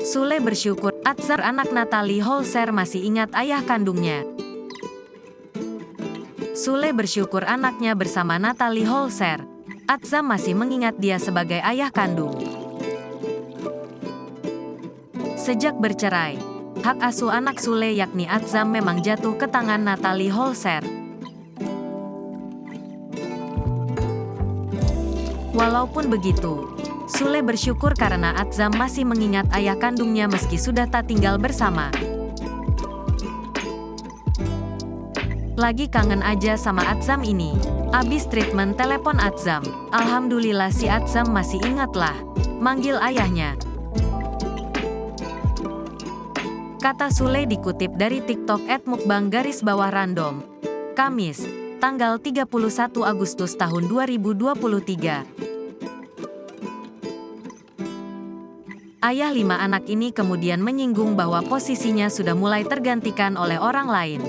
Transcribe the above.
Sule bersyukur Atzam anak Natalie Holzer masih ingat ayah kandungnya. Sule bersyukur anaknya bersama Natalie Holzer. Atzam masih mengingat dia sebagai ayah kandung. Sejak bercerai, hak asuh anak Sule yakni Atzam memang jatuh ke tangan Natalie Holzer. Walaupun begitu, Sule bersyukur karena Atzam masih mengingat ayah kandungnya meski sudah tak tinggal bersama. Lagi kangen aja sama Atzam ini. Abis treatment telepon Atzam. Alhamdulillah si Atzam masih ingat lah. Manggil ayahnya. Kata Sule dikutip dari TikTok @mukbang_random. Kamis, tanggal 31 Agustus tahun 2023. Ayah 5 anak ini kemudian menyinggung bahwa posisinya sudah mulai tergantikan oleh orang lain.